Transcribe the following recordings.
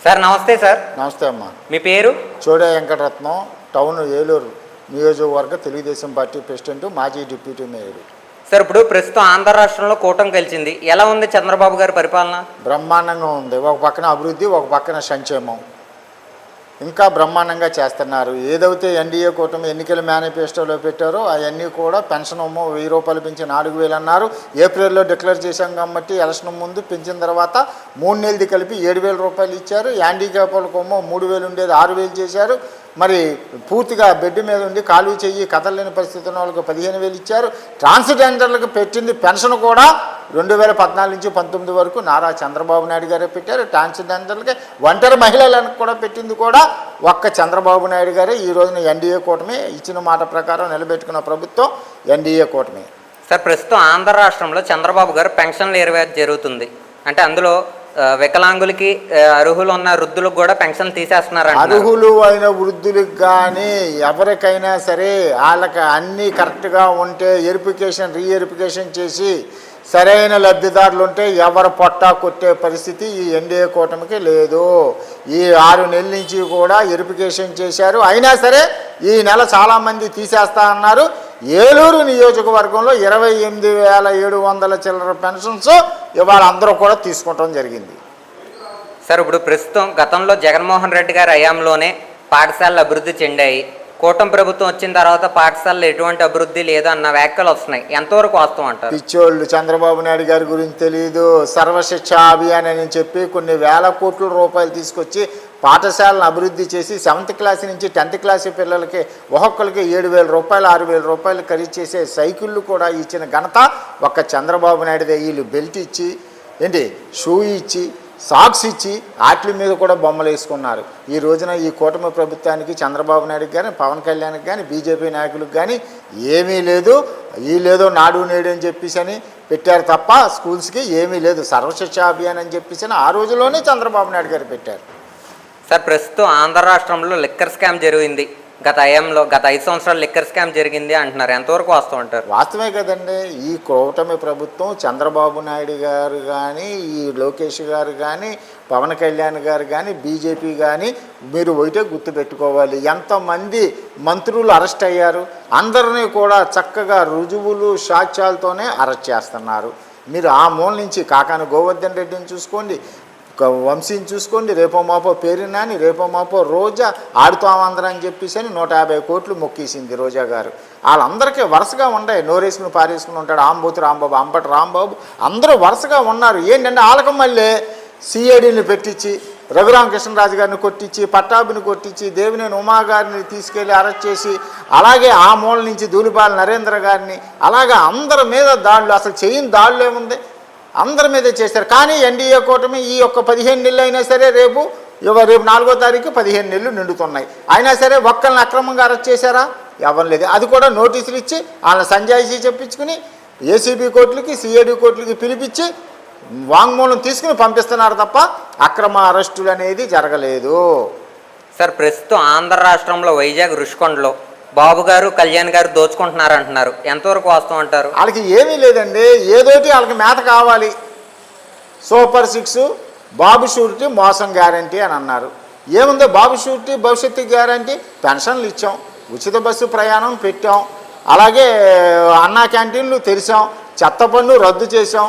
Sir నమస్తే sir. నమస్తే అమ్మా. మీ పేరు? చోడే వెంకటరత్నం, టౌన్ ఏలూరు నియోజకవర్గ తెలుగుదేశం పార్టీ ప్రెసిడెంట్, మాజీ డిప్యూటీ మేయర్. సార్ ఇప్పుడు ప్రస్తుతం ఆంధ్ర రాష్ట్రంలో కూటమి కలిసింది, ఎలా ఉంది చంద్రబాబు గారి పరిపాలన? బ్రహ్మాండంగా ఉంది. ఒక పక్కన అభివృద్ధి, ఒక పక్కన సంక్షేమం ఇంకా బ్రహ్మాండంగా చేస్తున్నారు. ఏదైతే ఎన్డీఏ కూటమి ఎన్నికల మేనిఫెస్టోలో పెట్టారో అవన్నీ కూడా పెన్షన్ 1000 రూపాయలు పెంచి 4000 అన్నారు. ఏప్రిల్లో డిక్లేర్ చేశాం కాబట్టి ఎలక్షన్ ముందు పెంచిన తర్వాత 3 నెలది కలిపి 7000 రూపాయలు ఇచ్చారు. హ్యాండిక్యాప్లకు 3000 ఉండేది 6000 చేశారు. మరి పూర్తిగా బెడ్ మీద ఉండి కాలు చెయ్యి కదలలేని పరిస్థితి ఉన్న వాళ్ళకి 15000 ఇచ్చారు. ట్రాన్స్జెండర్లకు పెట్టింది పెన్షన్ కూడా 2014 నుంచి 19 వరకు నారా చంద్రబాబు నాయుడు గారే పెట్టారు. ట్రాన్స్జెండర్లకి ఒంటరి మహిళలకు కూడా పెట్టింది కూడా ఒక్క చంద్రబాబు నాయుడు గారే. ఈ రోజున ఎన్డీఏ కూటమి ఇచ్చిన మాట ప్రకారం నిలబెట్టుకున్న ప్రభుత్వం ఎన్డీఏ కూటమి. సార్ ప్రస్తుతం ఆంధ్ర రాష్ట్రంలో చంద్రబాబు గారు పెన్షన్లు ఏర్పాటు జరుగుతుంది, అంటే అందులో వికలాంగులకి అర్హులు ఉన్న వృద్ధులకు కూడా పెన్షన్ తీసేస్తున్నారు. అర్హులు అయిన వృద్ధులకు కానీ ఎవరికైనా సరే వాళ్ళకి అన్నీ కరెక్ట్గా ఉంటే రీఎరిఫికేషన్ చేసి సరైన లబ్ధిదారులు ఉంటే ఎవరు పొట్టా కొట్టే పరిస్థితి ఈ ఎన్డీఏ కూటమికి లేదు. ఈ 6 నెలల నుంచి కూడా వెరిఫికేషన్ చేశారు, అయినా సరే ఈ నెల చాలామంది తీసేస్తా అన్నారు. ఏలూరు నియోజకవర్గంలో 28,700 చిల్లర పెన్షన్స్ ఇవాళ అందరూ కూడా తీసుకోవటం జరిగింది. సార్ ఇప్పుడు ప్రస్తుతం గతంలో జగన్మోహన్ రెడ్డి గారి హయాంలోనే పాఠశాలలు అభివృద్ధి చెందాయి, కూటమి ప్రభుత్వం వచ్చిన తర్వాత పాఠశాలలో ఎటువంటి అభివృద్ధి లేదు అన్న వ్యాఖ్యలు వస్తున్నాయి, ఎంతవరకు వాస్తవం అంటారు? పిచ్చోళ్ళు చంద్రబాబు నాయుడు గారి గురించి తెలియదు. సర్వశిక్ష అభియాన్ అని చెప్పి కొన్ని వేల కోట్ల రూపాయలు తీసుకొచ్చి పాఠశాలను అభివృద్ధి చేసి 7th క్లాస్ నుంచి 10th క్లాస్ పిల్లలకి ఒక్కొక్కరికి 7000 రూపాయలు 6000 రూపాయలు ఖరీదు చేసే సైకిళ్ళు కూడా ఇచ్చిన ఘనత ఒక్క చంద్రబాబు నాయుడుదే. వీళ్ళు బెల్ట్ ఇచ్చి షూ ఇచ్చి సాక్స్ ఇచ్చి వాటి మీద కూడా బొమ్మలు వేసుకున్నారు. ఈ రోజున ఈ కూటమి ప్రభుత్వానికి చంద్రబాబు నాయుడుకి కానీ పవన్ కళ్యాణ్కి కానీ బీజేపీ నాయకులకు కానీ ఏమీ లేదు. వీళ్ళేదో నాడు నేడు అని చెప్పేసి అని పెట్టారు తప్ప స్కూల్స్కి ఏమీ లేదు. సర్వశిక్ష అభియాన్ అని చెప్పేసి ఆ రోజులోనే చంద్రబాబు నాయుడు గారు పెట్టారు. సార్ ప్రస్తుతం ఆంధ్ర రాష్ట్రంలో లిక్కర్ స్కామ్ జరిగింది, గత 5 సంవత్సరాలు లిక్కర్ స్కామ్ జరిగింది అంటున్నారు, ఎంతవరకు వాస్తవం అంటారు? వాస్తవమే కదండి. ఈ కూటమి ప్రభుత్వం చంద్రబాబు నాయుడు గారు కానీ ఈ లోకేష్ గారు కానీ పవన్ కళ్యాణ్ గారు కానీ బీజేపీ కానీ మీరు ఒకటే గుర్తుపెట్టుకోవాలి, ఎంతమంది మంత్రులు అరెస్ట్ అయ్యారు, అందరినీ కూడా చక్కగా రుజువులు సాక్ష్యాలతోనే అరెస్ట్ చేస్తున్నారు. మీరు ఆ మూల నుంచి కాకాని గోవర్ధన్ రెడ్డిని చూసుకోండి, వంశీని చూసుకోండి, రేపో మాపో పేరునాని, రేపో మాపో రోజా ఆడుతామందరం అని చెప్పేసి అని 150 కోట్లు మొక్కేసింది రోజా గారు. వాళ్ళందరికీ వరుసగా ఉన్నాయి, నోరేసుకుని పారేసుకుని ఉంటాడు ఆంబోతు రాంబాబు, అంబటి రాంబాబు, అందరూ వరుసగా ఉన్నారు. ఏంటంటే వాళ్ళకి మళ్ళీ సిఐడిని పెట్టించి రఘురామకృష్ణరాజు గారిని కొట్టించి పట్టాభిని కొట్టించి దేవినేని ఉమా గారిని తీసుకెళ్ళి అరెస్ట్ చేసి అలాగే ఆ మూల నుంచి ధూళిపాల నరేంద్ర గారిని అలాగే అందరి మీద దాడులు, అసలు చేయని దాడులు ఏముంది, అందరి మీదే చేశారు. కానీ ఎన్డీఏ కూటమి ఈ యొక్క 15 నెలలు అయినా సరే రేపు 4వ తారీఖు 15 నెలలు నిండుతున్నాయి, అయినా సరే ఒక్కరిని అక్రమంగా అరెస్ట్ చేశారా? ఎవరు లేదు. అది కూడా నోటీసులు ఇచ్చి వాళ్ళని సంజాయిషీ చెప్పించుకుని ఏసీబీ కోర్టులకి సిఐడి కోర్టులకి పిలిపించి వాంగ్మూలం తీసుకుని పంపిస్తున్నారు తప్ప అక్రమ అరెస్టులు అనేది జరగలేదు. సార్ ప్రస్తుతం ఆంధ్ర రాష్ట్రంలో వైజాగ్ రుషికొండలో బాబు గారు కళ్యాణ్ గారు దోచుకుంటున్నారు అంటున్నారు, ఎంతవరకు వాస్తవం అంటారు? వాళ్ళకి ఏమీ లేదండి, ఏదోటి వాళ్ళకి మేత కావాలి. సూపర్ 6 బాబు షూరిటీ మోసం గ్యారంటీ అని అన్నారు. ఏముంది బాబు షూరిటీ భవిష్యత్తు గ్యారంటీ? పెన్షన్లు ఇచ్చాం, ఉచిత బస్సు ప్రయాణం పెట్టాం, అలాగే అన్నా క్యాంటీన్లు తెరిచాం, చెత్త పన్ను రద్దు చేసాం,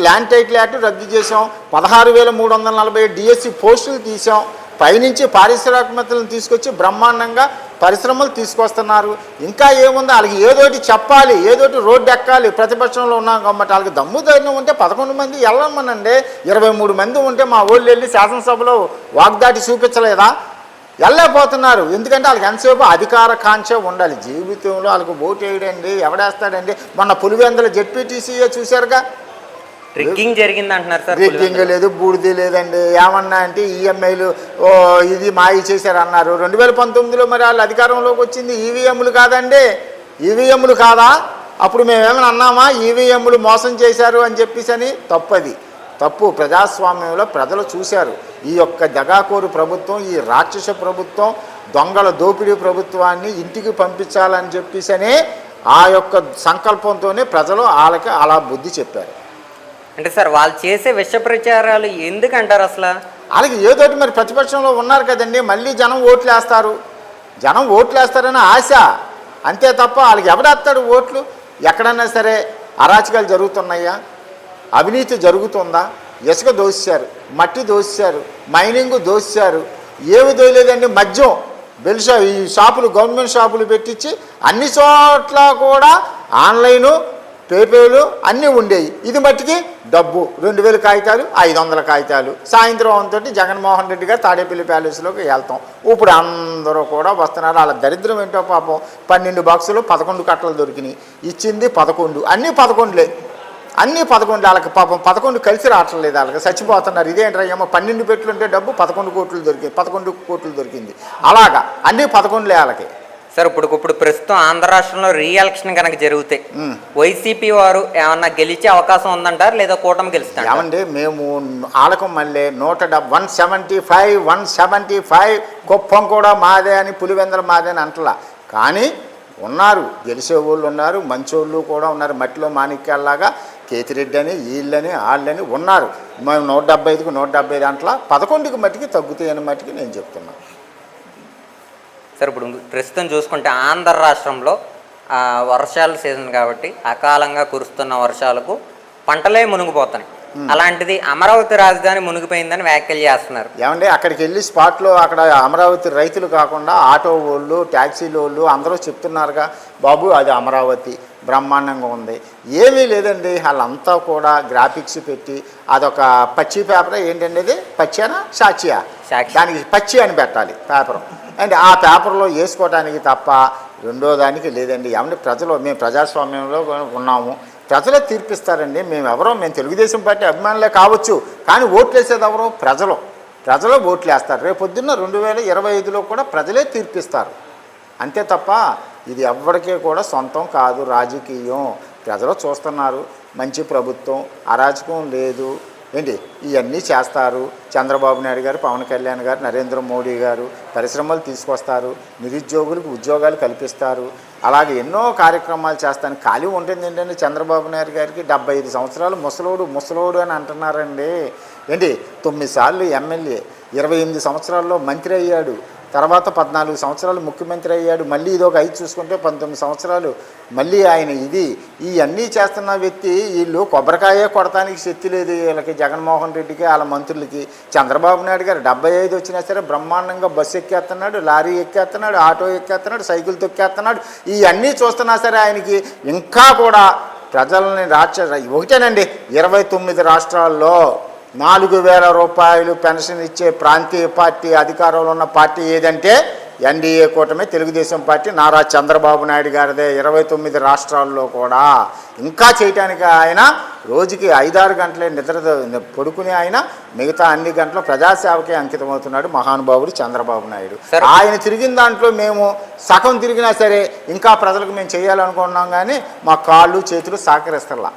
ల్యాండ్ టైటిల్ యాక్ట్ రద్దు చేసాం, 16,340 డిఎస్సి పోస్టులు తీసాం, పైనుంచి పారిశ్రామికతలను తీసుకొచ్చి బ్రహ్మాండంగా పరిశ్రమలు తీసుకొస్తున్నారు. ఇంకా ఏముంది వాళ్ళకి? ఏదోటి చెప్పాలి, ఏదోటి రోడ్డు ఎక్కాలి. ప్రతిపక్షంలో ఉన్నాం కాబట్టి వాళ్ళకి దమ్ము ధైర్యం ఉంటే 11 మంది వెళ్ళమనండి. 23 మంది ఉంటే మా ఊళ్ళు వెళ్ళి శాసనసభలో వాగ్దాటి చూపించలేదా? వెళ్ళలేకపోతున్నారు. ఎందుకంటే వాళ్ళకి ఎంతసేపు అధికార కాంక్ష ఉండాలి. జీవితంలో వాళ్ళకి ఓటు వేయడండి ఎవడేస్తాడండి? మొన్న పులివెందుల జెడ్పీటీసీఏ చూశారుగా, రిగ్గింగ్ జరిగింది అంటున్నారు సార్. రిగ్గింగ్ లేదు, బూడిది లేదండి. ఏమన్నా అంటే ఈఎంఐలు ఇది మాయి చేశారు అన్నారు. 2019లో మరి వాళ్ళు అధికారంలోకి వచ్చింది ఈవీఎంలు కాదండి, ఈవీఎంలు కాదా? అప్పుడు మేమేమైనా అన్నామా ఈవీఎంలు మోసం చేశారు అని చెప్పేసి అని? తప్పు. ప్రజాస్వామ్యంలో ప్రజలు చూశారు ఈ యొక్క దగాకోరు ప్రభుత్వం, ఈ రాక్షస ప్రభుత్వం, దొంగల దోపిడీ ప్రభుత్వాన్ని ఇంటికి పంపించాలని చెప్పేసి అనే ఆ యొక్క సంకల్పంతోనే ప్రజలు వాళ్ళకి అలా బుద్ధి చెప్పారు. అంటే సార్ వాళ్ళు చేసే విష ప్రచారాలు ఎందుకంటారు అసలు? వాళ్ళకి ఏదోటి మరి ప్రతిపక్షంలో ఉన్నారు కదండి, మళ్ళీ జనం ఓట్లు వేస్తారు, జనం ఓట్లు వేస్తారని ఆశ అంతే తప్ప వాళ్ళకి ఎవడేస్తాడు ఓట్లు? ఎక్కడన్నా సరే అరాచకాలు జరుగుతున్నాయా, అవినీతి జరుగుతుందా? ఇసుక దోశారు, మట్టి దోశారు, మైనింగ్ దోశారు, ఏమి దోయలేదండి. మద్యం బెల్షా ఈ షాపులు గవర్నమెంట్ షాపులు పెట్టించి అన్ని చోట్ల కూడా ఆన్లైను పేపర్లు అన్నీ ఉండేవి. ఇది మట్టికి డబ్బు 2000 కాగితాలు 500 కాగితాలు. సాయంత్రం అంతటి జగన్మోహన్ రెడ్డి గారు తాడేపల్లి ప్యాలెస్లోకి వెళ్తాం. ఇప్పుడు అందరూ కూడా వస్తున్నారు. వాళ్ళ దరిద్రం ఏంటో పాపం, 12 బాక్సులు 11 కట్టలు దొరికినాయి, ఇచ్చింది 11, అన్నీ 11లే, అన్నీ 11. వాళ్ళకి పాపం 11 కలిసి రావట్లేదు, వాళ్ళకి చచ్చిపోతున్నారు. ఇదేంట్రా ఏమో 12 పెట్లుంటే డబ్బు 11 కోట్లు దొరికింది, 11 కోట్లు దొరికింది, అలాగా అన్నీ 11లే వాళ్ళకి. సార్ ఇప్పుడు ప్రస్తుతం ఆంధ్ర రాష్ట్రంలో రీఎలక్షన్ కనుక జరిగితే వైసీపీ వారు ఏమన్నా గెలిచే అవకాశం ఉందంటారు, లేదా కూటమి గెలుస్తారు? ఏమండి మేము ఆలకం మళ్ళీ 175 కుప్పం కూడా మాదే అని, పులివెందల మాదే అని అంటలా. కానీ ఉన్నారు, గెలిచే వాళ్ళు ఉన్నారు, మంచోళ్ళు కూడా ఉన్నారు. మట్టిలో మాణిక్యాల్లాగా కేతిరెడ్డి అని వీళ్ళని వాళ్ళని ఉన్నారు. మేము 175కి 175 అంటలా, 11కి మట్టికి తగ్గుతాయని మట్టికి నేను చెప్తున్నాను. సార్ ఇప్పుడు ప్రస్తుతం చూసుకుంటే ఆంధ్ర రాష్ట్రంలో వర్షాల సీజన్ కాబట్టి అకాలంగా కురుస్తున్న వర్షాలకు పంటలే మునిగిపోతున్నాయి. అలాంటిది అమరావతి రాజధాని మునిగిపోయిందని వ్యాఖ్యలు చేస్తున్నారు. ఏమంటే అక్కడికి వెళ్ళి స్పాట్లో అక్కడ అమరావతి రైతులు కాకుండా ఆటో వాళ్ళు, ట్యాక్సీల వాళ్ళు అందరూ చెప్తున్నారుగా, బాబు అది అమరావతి బ్రహ్మాండంగా ఉంది. ఏమీ లేదండి, వాళ్ళంతా కూడా గ్రాఫిక్స్ పెట్టి అదొక పచ్చి పేపర్ ఏంటండి, అది పచ్చేనా సాక్షియా, దానికి పచ్చి అని పెట్టాలి పేపర్, అండ్ ఆ పేపర్లో వేసుకోవడానికి తప్ప రెండో దానికి లేదండి. ఏమంటే ప్రజలు, మేము ప్రజాస్వామ్యంలో ఉన్నాము, ప్రజలే తీర్పిస్తారండి. మేము తెలుగుదేశం పార్టీ అభిమానులే కావచ్చు, కానీ ఓట్లు వేసేది ఎవరు? ప్రజలు ఓట్లు వేస్తారు. రేపు పొద్దున్న 2025లో కూడా ప్రజలే తీర్పిస్తారు, అంతే తప్ప ఇది ఎవ్వరికీ కూడా సొంతం కాదు. రాజకీయం ప్రజలు చూస్తున్నారు, మంచి ప్రభుత్వం, అరాచకం లేదు ఏంటి, ఇవన్నీ చేస్తారు. చంద్రబాబు నాయుడు గారు, పవన్ కళ్యాణ్ గారు, నరేంద్ర మోడీ గారు పరిశ్రమలు తీసుకొస్తారు, నిరుద్యోగులకు ఉద్యోగాలు కల్పిస్తారు, అలాగే ఎన్నో కార్యక్రమాలు చేస్తాను. ఖాళీ ఉంటుంది ఏంటంటే చంద్రబాబు నాయుడు గారికి 75 సంవత్సరాలు ముసలోడు అని అంటున్నారండి. ఏంటి 9 సార్లు ఎమ్మెల్యే, 28 సంవత్సరాల్లో మంత్రి అయ్యాడు, తర్వాత 14 సంవత్సరాలు ముఖ్యమంత్రి అయ్యాడు, మళ్ళీ ఇది ఒక 5 చూసుకుంటే 19 సంవత్సరాలు మళ్ళీ ఆయన ఇవన్నీ చేస్తున్న వ్యక్తి. వీళ్ళు కొబ్బరికాయ కొడటానికి శక్తి లేదు వీళ్ళకి, జగన్మోహన్ రెడ్డికి వాళ్ళ మంత్రులకి. చంద్రబాబు నాయుడు గారు 75 వచ్చినా సరే బ్రహ్మాండంగా బస్సు ఎక్కేస్తున్నాడు, లారీ ఎక్కేస్తున్నాడు, ఆటో ఎక్కేస్తున్నాడు, సైకిల్ తొక్కేస్తున్నాడు. ఇవన్నీ చూస్తున్నా సరే ఆయనకి ఇంకా కూడా ప్రజల్ని ఒకటేనండి, 29 రాష్ట్రాల్లో 4000 రూపాయలు పెన్షన్ ఇచ్చే ప్రాంతీయ పార్టీ అధికారంలో ఉన్న పార్టీ ఏదంటే ఎన్డీఏ కూటమి, తెలుగుదేశం పార్టీ, నారా చంద్రబాబు నాయుడు గారిదే. 29 రాష్ట్రాల్లో కూడా ఇంకా చేయటానికి ఆయన రోజుకి 5-6 గంటలే నిద్ర పడుకుని ఆయన మిగతా అన్ని గంటలు ప్రజాసేవకే అంకితమవుతున్నాడు మహానుభావుడు చంద్రబాబు నాయుడు. ఆయన తిరిగిన దాంట్లో మేము సగం తిరిగినా సరే ఇంకా ప్రజలకు మేము చేయాలనుకున్నాం, కానీ మా కాళ్ళు చేతులు సహకరిస్తలా.